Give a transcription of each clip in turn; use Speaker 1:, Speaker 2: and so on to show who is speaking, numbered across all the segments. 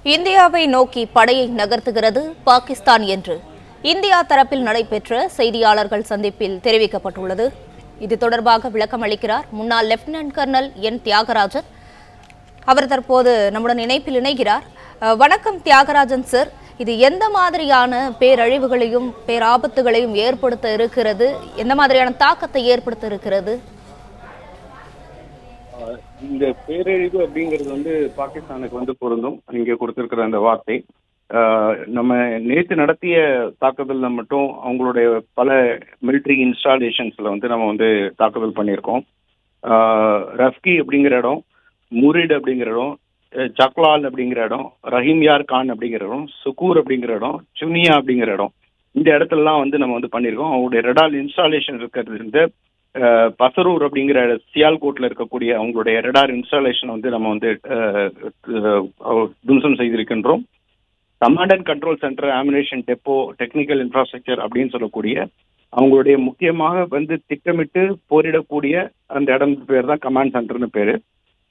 Speaker 1: இந்தியாவை நோக்கி படையை நகர்த்துகிறது பாகிஸ்தான் என்று இந்தியா தரப்பில் நடைபெற்ற செய்தியாளர்கள் சந்திப்பில் தெரிவிக்கப்பட்டுள்ளது. இது தொடர்பாக விளக்கம் அளிக்கிறார் முன்னாள் லெப்டினன்ட் கர்னல் என் தியாகராஜன். அவர் தற்போது நம்முடன் இணைப்பில் இணைகிறார். வணக்கம் தியாகராஜன் சார். இது எந்த மாதிரியான பேரழிவுகளையும் பேராபத்துகளையும் ஏற்படுத்த இருக்கிறது? எந்த மாதிரியான தாக்கத்தை ஏற்படுத்த இருக்கிறது?
Speaker 2: இந்த பேரழிவு அப்படிங்கிறது பாகிஸ்தானுக்கு பொருந்தும். இங்க கொடுத்திருக்கிற அந்த வார்த்தை நம்ம நேற்று நடத்திய தாக்குதல்ல மட்டும் அவங்களுடைய பல மிலிட்ரி இன்ஸ்டாலேஷன்ஸ்ல நம்ம தாக்குதல் பண்ணியிருக்கோம். ரஃப்கி அப்படிங்கிற இடம், முரிட் அப்படிங்கிற இடம், சக்லால் அப்படிங்கிற இடம், ரஹீம்யார் கான் அப்படிங்கிற இடம், சுக்கூர் அப்படிங்கிற இடம், சுனியா அப்படிங்கிற இடம், இந்த இடத்துலலாம் நம்ம பண்ணியிருக்கோம். அவங்களுடைய ரெடால் இன்ஸ்டாலேஷன் இருக்கிறது பசரூர் அப்படிங்கிற சியால்கோட்ல இருக்கக்கூடிய அவங்களுடைய ரெடார் இன்ஸ்டாலேஷன் நம்ம தும்சம் செய்திருக்கின்றோம். Command and control centre, ammunition depot, technical infrastructure அப்படின்னு சொல்லக்கூடிய அவங்களுடைய முக்கியமாக திட்டமிட்டு போரிடக்கூடிய அந்த இடம் பேர் தான் கமாண்ட் சென்டர்னு பேரு.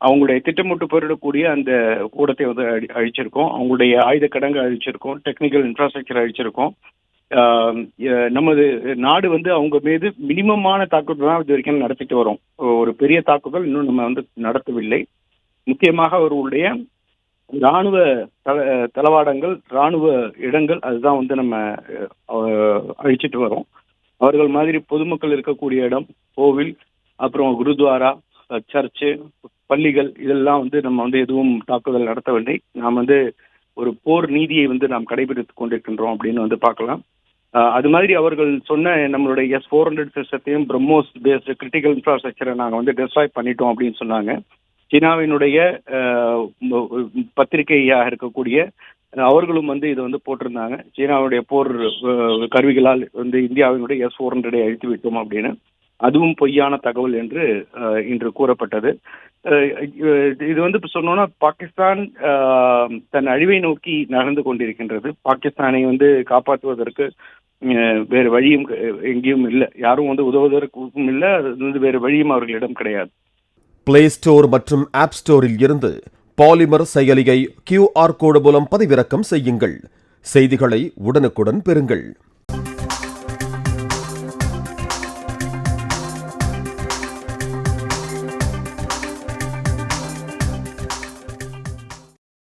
Speaker 2: அவங்களுடைய திட்டமிட்டு போரிடக்கூடிய அந்த கூடத்தை அழிச்சிருக்கோம். அவங்களுடைய ஆயுத கிடங்கு அழிச்சிருக்கோம். Technical infrastructure அழிச்சிருக்கோம். நமது நாடு அவங்க மீது மினிமமான தாக்குதல் தான் இது வரைக்கும் நடத்திட்டு வரோம். ஒரு பெரிய தாக்குதல் இன்னும் நம்ம நடத்தவில்லை. முக்கியமாக அவர்களுடைய இராணுவ தளவாடங்கள், இராணுவ இடங்கள், அதுதான் நம்ம அழிச்சிட்டு வரோம். அவர்கள் மாதிரி பொதுமக்கள் இருக்கக்கூடிய இடம், கோவில், அப்புறம் குருத்வாரா, சர்ச்சு, பள்ளிகள், இதெல்லாம் நம்ம எதுவும் தாக்குதல் நடத்தவில்லை. நாம் ஒரு போர் நீதியை நாம் கடைபிடித்துக் கொண்டிருக்கின்றோம் அப்படின்னு பார்க்கலாம். அது மாதிரி அவர்கள் சொன்ன நம்மளுடைய S-400 சிஸ்டத்தையும், பிரம்மோஸ் பேஸ்டு கிரிட்டிக்கல் இன்ஃப்ராஸ்ட்ரக்சரை நாங்கள் டெஸ்ட்ராய் பண்ணிட்டோம் அப்படின்னு சொன்னாங்க. சீனாவினுடைய பத்திரிகையாக இருக்கக்கூடிய அவர்களும் இதை போட்டிருந்தாங்க. சீனாவுடைய போர் கருவிகளால் இந்தியாவினுடைய S-400 அழித்து விட்டோம் அப்படின்னு. அதுவும் பொய்யான தகவல் என்று இன்று கூறப்பட்டது. இது சொன்னோம்னா பாகிஸ்தான் தன் அழிவை நோக்கி நகர்ந்து கொண்டிருக்கின்றது. பாகிஸ்தானை காப்பாற்றுவதற்கு வேறு வழியும் எங்கேயும் இல்லை. யாரும் உதவுவதற்கும் இல்லை. அது வேறு வழியும் அவர்களிடம் கிடையாது.
Speaker 3: பிளே ஸ்டோர் மற்றும் ஆப் ஸ்டோரில் இருந்து பாலிமர் செயலியை QR கோடு மூலம் பதிவிறக்கம் செய்யுங்கள். செய்திகளை உடனுக்குடன் பெறுங்கள்.